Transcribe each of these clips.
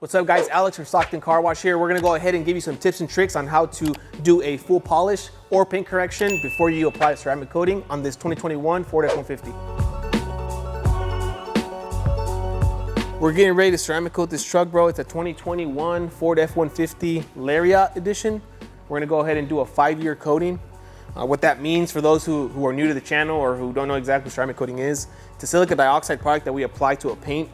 What's up guys, Alex from Stockton Car Wash here. We're gonna go ahead and give you some tips and tricks on how to do a full polish or paint correction before you apply ceramic coating on this 2021 Ford F-150. We're getting ready to ceramic coat this truck, bro. It's a 2021 Ford F-150 Lariat edition. We're gonna go ahead and do a 5-year coating. What that means for those who are new to the channel or who don't know exactly what ceramic coating is, it's a silica dioxide product that we apply to a paint.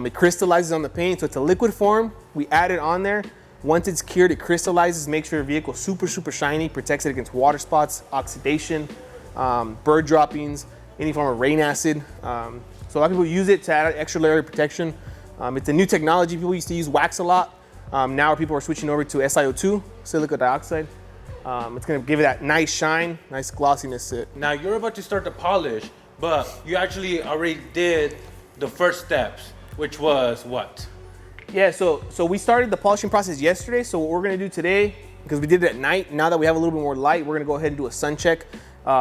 It crystallizes on the paint, so it's a liquid form. We add it on there. Once it's cured, it crystallizes, makes your vehicle super shiny, protects it against water spots, oxidation, bird droppings, any form of rain acid. So a lot of people use it to add extra layer of protection. It's a new technology. People used to use wax a lot. Now people are switching over to SiO2, silica dioxide. It's gonna give it that nice shine, nice glossiness to it. Now you're about to start the polish, but you actually already did the first steps, which was what? Yeah, so we started the polishing process yesterday. So what we're gonna do today, because we did it at night, now that we have a little bit more light, we're gonna go ahead and do a sun check.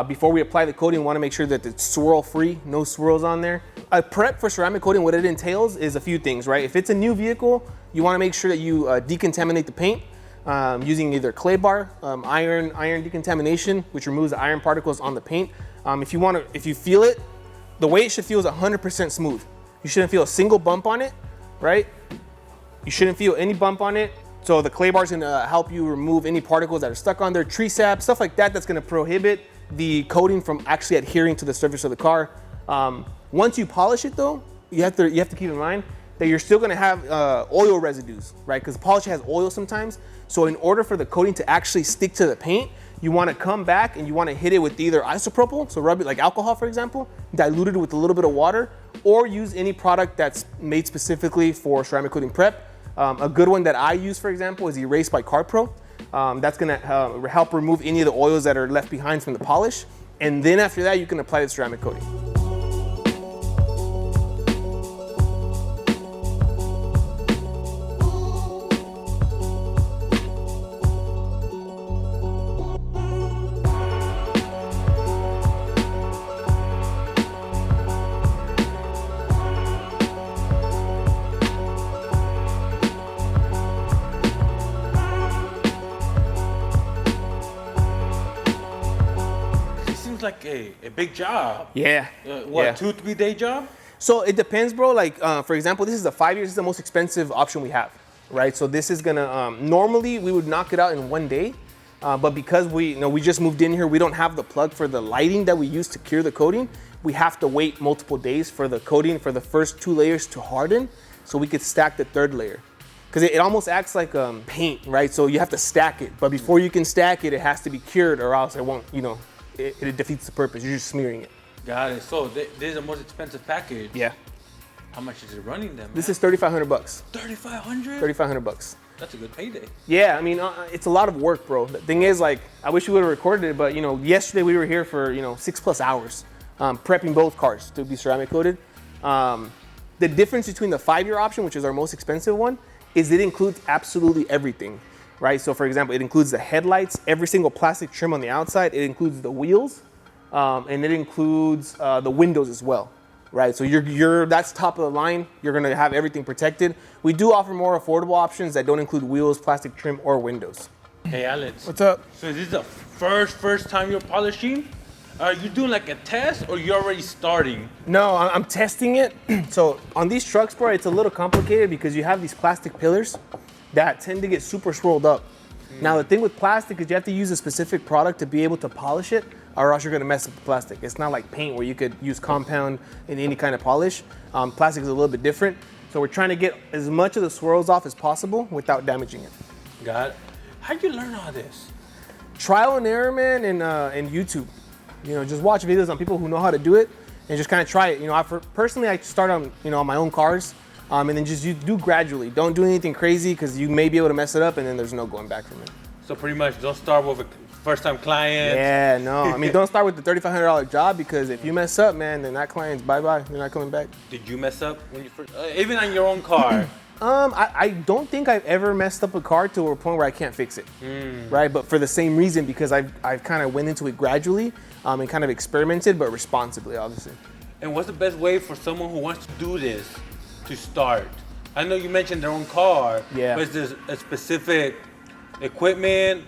Before we apply the coating, we wanna make sure that it's swirl free, no swirls on there. A prep for ceramic coating, what it entails is a few things, right? If it's a new vehicle, you wanna make sure that you decontaminate the paint using either clay bar, iron decontamination, which removes the iron particles on the paint. If you feel it, the way it should feel is 100% smooth. You shouldn't feel a single bump on it, right? You shouldn't feel any bump on it. So the clay bar is gonna help you remove any particles that are stuck on there, tree sap, stuff like that, that's gonna prohibit the coating from actually adhering to the surface of the car. Once you polish it though, you have to keep in mind that you're still gonna have oil residues, right? Because polish has oil sometimes. So in order for the coating to actually stick to the paint, you wanna come back and you wanna hit it with either isopropyl, so rub it like alcohol for example, diluted with a little bit of water, or use any product that's made specifically for ceramic coating prep. A good one that I use, for example, is Erase by CarPro. That's gonna help remove any of the oils that are left behind from the polish. And then after that, you can apply the ceramic coating. Like a big job. Yeah. What, yeah. 2-3 day job? So it depends, bro. Like, for example, this is the 5 years, this is the most expensive option we have, right? So this is gonna, normally we would knock it out in 1 day, but because we just moved in here, we don't have the plug for the lighting that we use to cure the coating. We have to wait multiple days for the coating, for the first 2 layers to harden, so we could stack the 3rd layer. Because it almost acts like paint, right? So you have to stack it, but before you can stack it, it has to be cured or else it won't, it defeats the purpose. You're just smearing it. Got it. So this is the most expensive package. Yeah. How much is it running them? This is $3,500. 3,500? $3,500. That's a good payday. Yeah, I mean, it's a lot of work, bro. The thing is, like, I wish we would have recorded it, but yesterday we were here for 6+ hours, prepping both cars to be ceramic coated. The difference between the 5-year option, which is our most expensive one, is it includes absolutely everything. Right, so for example, it includes the headlights, every single plastic trim on the outside. It includes the wheels, and it includes the windows as well. Right, so that's top of the line. You're gonna have everything protected. We do offer more affordable options that don't include wheels, plastic trim, or windows. Hey Alex. What's up? So is this the first time you're polishing? Are you doing like a test, or you're already starting? No, I'm testing it. So on these trucks, bro, it's a little complicated because you have these plastic pillars that tend to get super swirled up. Now the thing with plastic is you have to use a specific product to be able to polish it, or else you're gonna mess up the plastic. It's not like paint where you could use compound in any kind of polish. Plastic is a little bit different. So we're trying to get as much of the swirls off as possible without damaging it. Got it. How'd you learn all this? Trial and error, man, and YouTube. Just watch videos on people who know how to do it and just kind of try it. Personally, I start on my own cars. And then you do gradually. Don't do anything crazy because you may be able to mess it up and then there's no going back from it. So pretty much don't start with a first-time client. Yeah, no. I mean, don't start with the $3,500 job because if you mess up, man, then that client's bye-bye. They're not coming back. Did you mess up when you first, even on your own car? I don't think I've ever messed up a car to a point where I can't fix it, right? But for the same reason, because I've kind of went into it gradually and kind of experimented, but responsibly, obviously. And what's the best way for someone who wants to do this to start? I know you mentioned their own car. Yeah. But is there a specific equipment,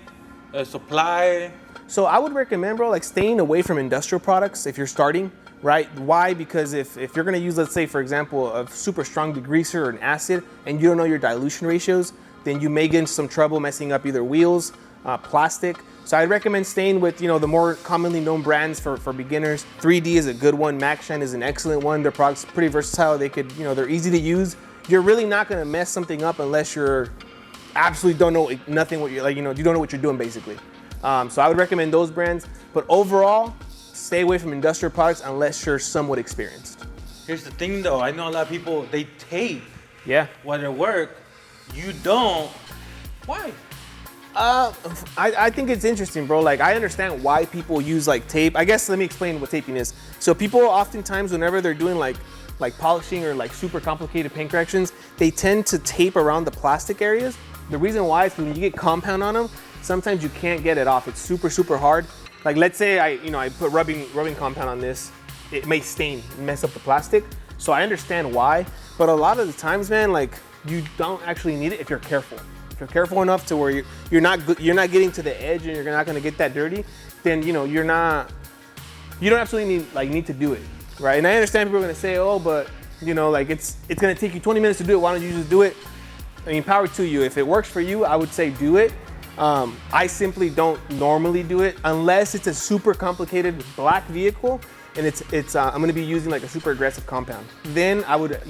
a supply? So I would recommend, bro, like staying away from industrial products if you're starting, right? Why? Because if you're gonna use, let's say, for example, a super strong degreaser or an acid, and you don't know your dilution ratios, then you may get into some trouble messing up either wheels, plastic. So I'd recommend staying with, the more commonly known brands for beginners. 3D is a good one. MacShine is an excellent one. Their products are pretty versatile. They could, they're easy to use. You're really not gonna mess something up unless you're absolutely don't know nothing what you're like, you don't know what you're doing basically. So I would recommend those brands, but overall, stay away from industrial products unless you're somewhat experienced. Here's the thing though, I know a lot of people, they tape Yeah. while they work. You don't. Why? I think it's interesting, bro. Like, I understand why people use like tape. I guess let me explain what taping is. So people oftentimes, whenever they're doing like polishing or like super complicated paint corrections, they tend to tape around the plastic areas. The reason why is when you get compound on them, sometimes you can't get it off. It's super, super hard. Like, let's say I put rubbing compound on this, it may stain and mess up the plastic. So I understand why, but a lot of the times, man, like, you don't actually need it if you're careful. If you're careful enough to where you're not getting to the edge and you're not gonna get that dirty, then you don't absolutely need to do it, right? And I understand people are gonna say, oh, but like it's gonna take you 20 minutes to do it. Why don't you just do it? I mean, power to you. If it works for you, I would say do it. I simply don't normally do it unless it's a super complicated black vehicle and I'm gonna be using like a super aggressive compound. Then I would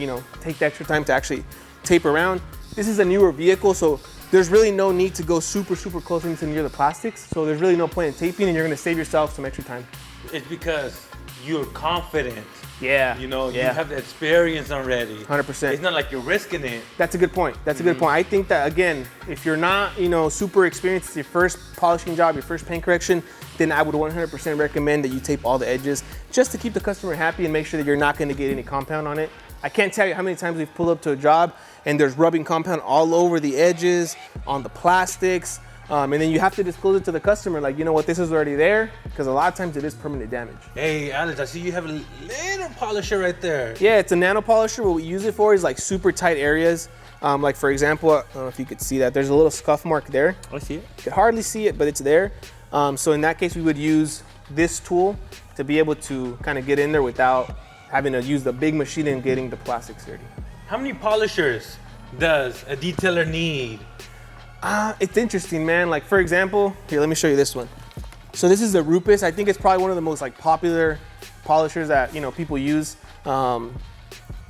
take the extra time to actually tape around. This is a newer vehicle, so there's really no need to go super, super close into near the plastics. So there's really no point in taping, and you're gonna save yourself some extra time. It's because you're confident. Yeah. You have the experience already. 100%. It's not like you're risking it. That's a good point. That's a good point. I think that, again, if you're not, super experienced, it's your first polishing job, your first paint correction, then I would 100% recommend that you tape all the edges just to keep the customer happy and make sure that you're not gonna get any compound on it. I can't tell you how many times we've pulled up to a job and there's rubbing compound all over the edges, on the plastics, and then you have to disclose it to the customer, like, you know what, this is already there, because a lot of times it is permanent damage. Hey, Alex, I see you have a little polisher right there. Yeah, it's a nano polisher. What we use it for is like super tight areas. Like for example, I don't know if you could see that, there's a little scuff mark there. I see it. You can hardly see it, but it's there. So in that case, we would use this tool to be able to kind of get in there without having to use the big machine and getting the plastics dirty. How many polishers does a detailer need? It's interesting, man. Like for example, here, let me show you this one. So this is the Rupus. I think it's probably one of the most like popular polishers that people use.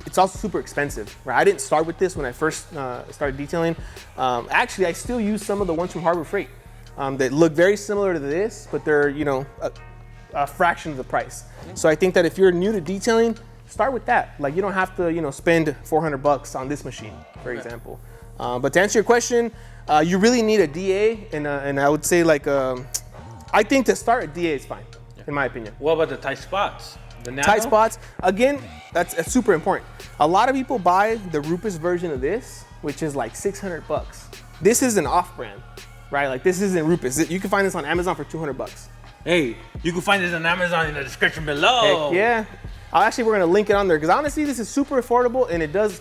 It's also super expensive, right? I didn't start with this when I first started detailing. Actually, I still use some of the ones from Harbor Freight that look very similar to this, but they're a fraction of the price. So I think that if you're new to detailing, start with that. Like you don't have to spend $400 on this machine, for example. But to answer your question, you really need a DA, and I would say like I think to start a DA is fine, in my opinion. What about the tight spots? The nano? Tight spots, again, that's super important. A lot of people buy the Rupus version of this, which is like $600. This is an off-brand, right? Like this isn't Rupus. You can find this on Amazon for $200. Hey, you can find this on Amazon in the description below. Heck yeah. Actually, we're gonna link it on there because honestly, this is super affordable and it does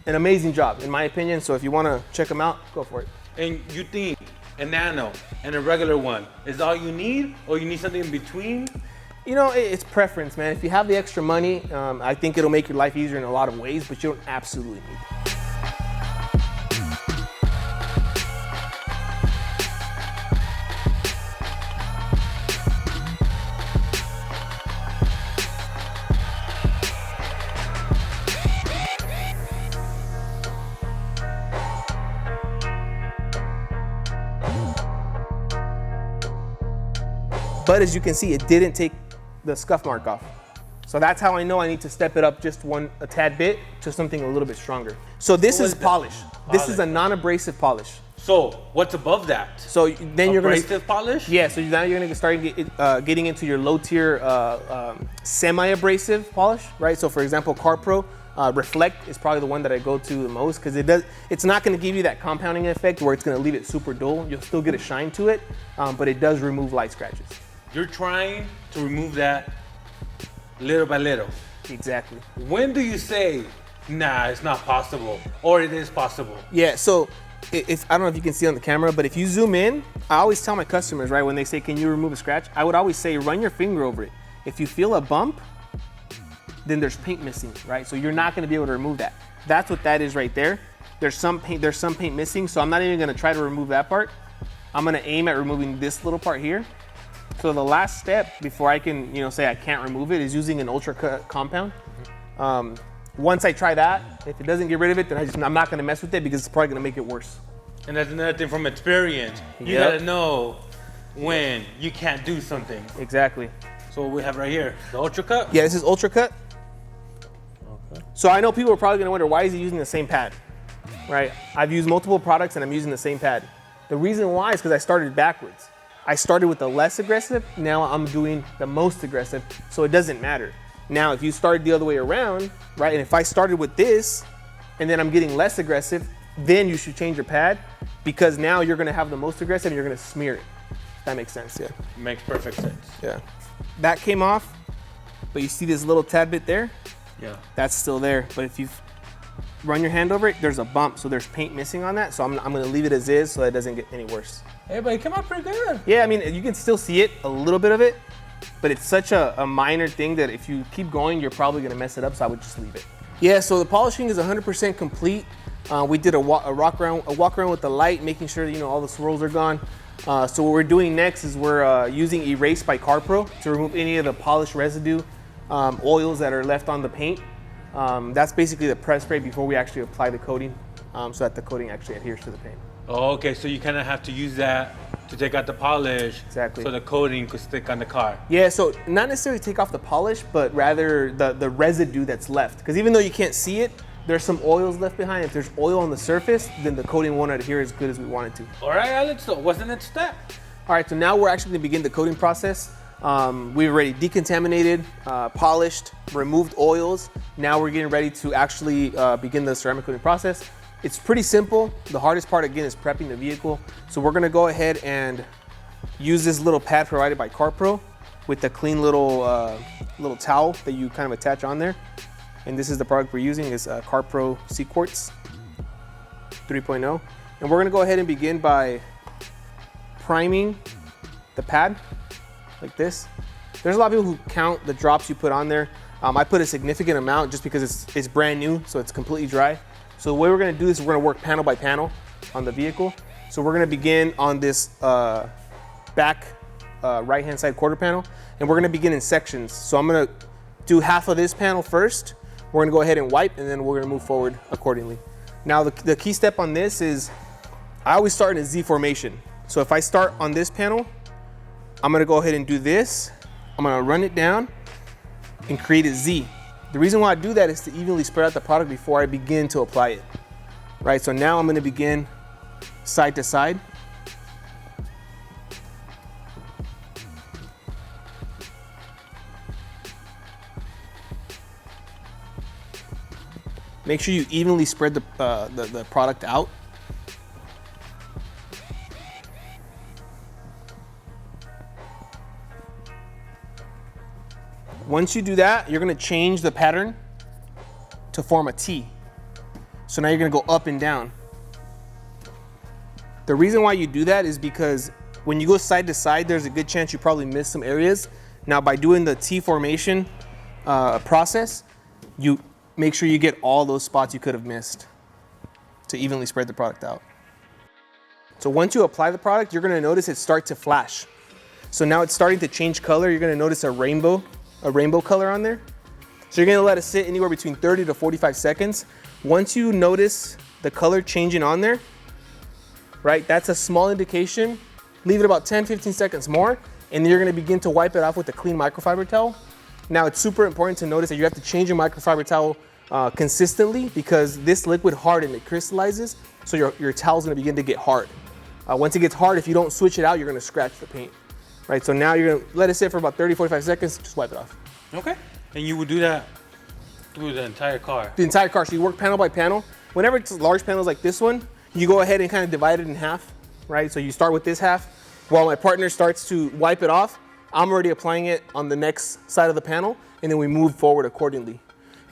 an amazing job, in my opinion. So if you wanna check them out, go for it. And you think a nano and a regular one is all you need, or you need something in between? It's preference, man. If you have the extra money, I think it'll make your life easier in a lot of ways, but you don't absolutely need it. But as you can see, it didn't take the scuff mark off. So that's how I know I need to step it up just a tad bit to something a little bit stronger. So this is polish. This is a non-abrasive polish. So what's above that? So then you're going to abrasive polish? Yeah. So now you're going to start getting into your low tier semi-abrasive polish, right? So for example, Car Pro Reflect is probably the one that I go to the most because it's not going to give you that compounding effect where it's going to leave it super dull. You'll still get a shine to it, but it does remove light scratches. You're trying to remove that little by little. Exactly. When do you say nah, it's not possible. Or it is possible. Yeah, so if I don't know if you can see on the camera, but if you zoom in, I always tell my customers, right, when they say, can you remove a scratch? I would always say, run your finger over it. If you feel a bump, then there's paint missing, right? So you're not gonna be able to remove that. That's what that is right there. There's some paint missing, so I'm not even gonna try to remove that part. I'm gonna aim at removing this little part here. So the last step before I can, say I can't remove it is using an ultra cut compound. Once I try that, if it doesn't get rid of it, then I'm not gonna mess with it because it's probably gonna make it worse. And that's another thing from experience. You gotta know when you can't do something. Exactly. So what we have right here, the ultra cut? Yeah, this is ultra cut. Okay. So I know people are probably gonna wonder, why is he using the same pad, right? I've used multiple products and I'm using the same pad. The reason why is because I started backwards. I started with the less aggressive, now I'm doing the most aggressive, so it doesn't matter. Now, if you started the other way around, right, and if I started with this, and then I'm getting less aggressive, then you should change your pad, because now you're gonna have the most aggressive and you're gonna smear it. That makes sense, yeah. Makes perfect sense. Yeah. That came off, but you see this little tad bit there? Yeah. That's still there, but if you run your hand over it, there's a bump, so there's paint missing on that, so I'm gonna leave it as is so that it doesn't get any worse. Hey, but it came out pretty good. Yeah, I mean, you can still see it, a little bit of it, but it's such a minor thing that if you keep going, you're probably gonna mess it up, so I would just leave it. Yeah, so the polishing is 100% complete. We did a walk around with the light, making sure that all the swirls are gone. So what we're doing next is we're using Erase by CarPro to remove any of the polish residue, oils that are left on the paint. That's basically the press spray before we actually apply the coating, so that the coating actually adheres to the paint. Oh, okay, so you kind of have to use that to take out the polish. Exactly. So the coating could stick on the car. Yeah, so not necessarily take off the polish, but rather the residue that's left. Because even though you can't see it, there's some oils left behind. If there's oil on the surface, then the coating won't adhere as good as we want it to. All right, Alex, so what's the next step? All right, so now we're actually gonna begin the coating process. We've already decontaminated, polished, removed oils. Now we're getting ready to actually begin the ceramic coating process. It's pretty simple. The hardest part, again, is prepping the vehicle. So we're gonna go ahead and use this little pad provided by CarPro with the clean little towel that you kind of attach on there. And this is the product we're using, is CarPro Sea Quartz 3.0. And we're gonna go ahead and begin by priming the pad like this. There's a lot of people who count the drops you put on there. I put a significant amount just because it's brand new, so it's completely dry. So the way we're gonna do this is we're gonna work panel by panel on the vehicle. So we're gonna begin on this back right-hand side quarter panel, and we're gonna begin in sections. So I'm gonna do half of this panel first. We're gonna go ahead and wipe, and then we're gonna move forward accordingly. Now the key step on this is I always start in a Z formation. So if I start on this panel, I'm gonna go ahead and do this. I'm gonna run it down and create a Z. The reason why I do that is to evenly spread out the product before I begin to apply it. Right, so now I'm gonna begin side to side. Make sure you evenly spread the product out. Once you do that, you're gonna change the pattern to form a T. So now you're gonna go up and down. The reason why you do that is because when you go side to side, there's a good chance you probably miss some areas. Now by doing the T formation process, you make sure you get all those spots you could have missed to evenly spread the product out. So once you apply the product, you're gonna notice it start to flash. So now it's starting to change color. You're gonna notice a rainbow color on there. So you're gonna let it sit anywhere between 30 to 45 seconds. Once you notice the color changing on there, right, that's a small indication. Leave it about 10, 15 seconds more, and then you're gonna begin to wipe it off with a clean microfiber towel. Now it's super important to notice that you have to change your microfiber towel consistently, because this liquid hardens, it crystallizes, so your towel's gonna begin to get hard. Once it gets hard, if you don't switch it out, you're gonna scratch the paint. Right, so now you're gonna let it sit for about 30, 45 seconds, just wipe it off. Okay. And you would do that through the entire car? The entire car, so you work panel by panel. Whenever it's large panels like this one, you go ahead and kind of divide it in half, right? So you start with this half. While my partner starts to wipe it off, I'm already applying it on the next side of the panel, and then we move forward accordingly.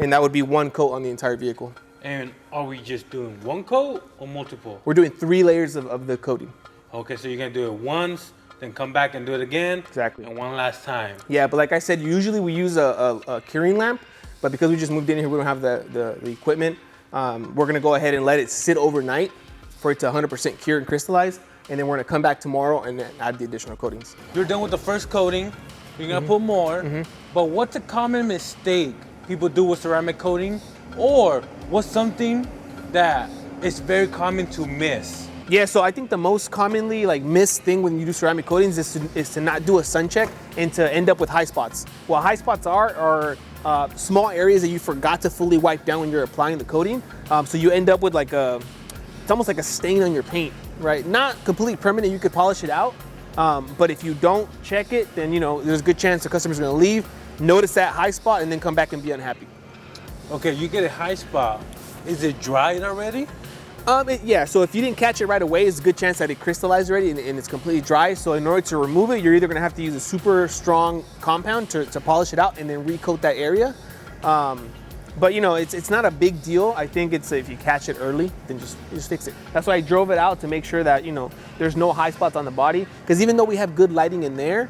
And that would be one coat on the entire vehicle. And are we just doing one coat or multiple? We're doing 3 layers of the coating. Okay, so you're gonna do it once, then come back and do it again. Exactly. And one last time. Yeah, but like I said, usually we use a curing lamp, but because we just moved in here, we don't have the equipment. We're gonna go ahead and let it sit overnight for it to 100% cure and crystallize, and then we're gonna come back tomorrow and then add the additional coatings. You're done with the first coating. You're gonna put more. But what's a common mistake people do with ceramic coating, or what's something that is very common to miss? Yeah, so I think the most commonly missed thing when you do ceramic coatings is to not do a sun check and to end up with high spots. What high spots are small areas that you forgot to fully wipe down when you're applying the coating. So you end up with it's almost like a stain on your paint, right? Not completely permanent, you could polish it out. But if you don't check it, then there's a good chance the customer's gonna leave, notice that high spot, and then come back and be unhappy. Okay, you get a high spot. Is it dried already? Yeah, so if you didn't catch it right away, it's a good chance that it crystallized already and it's completely dry. So in order to remove it, you're either gonna have to use a super strong compound to polish it out and then recoat that area. But it's not a big deal. I think it's if you catch it early, then just fix it. That's why I drove it out to make sure that there's no high spots on the body. Because even though we have good lighting in there,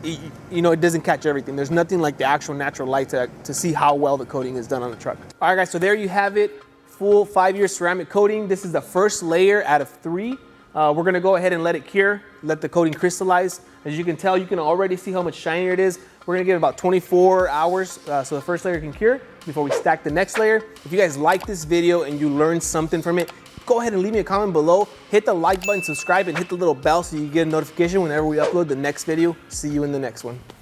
it doesn't catch everything. There's nothing like the actual natural light to see how well the coating is done on the truck. All right, guys, so there you have it. Full 5-year ceramic coating. This is the first layer out of 3. We're gonna go ahead and let it cure, let the coating crystallize. As you can tell, you can already see how much shinier it is. We're gonna give it about 24 hours so the first layer can cure before we stack the next layer. If you guys like this video and you learned something from it, go ahead and leave me a comment below. Hit the like button, subscribe, and hit the little bell so you get a notification whenever we upload the next video. See you in the next one.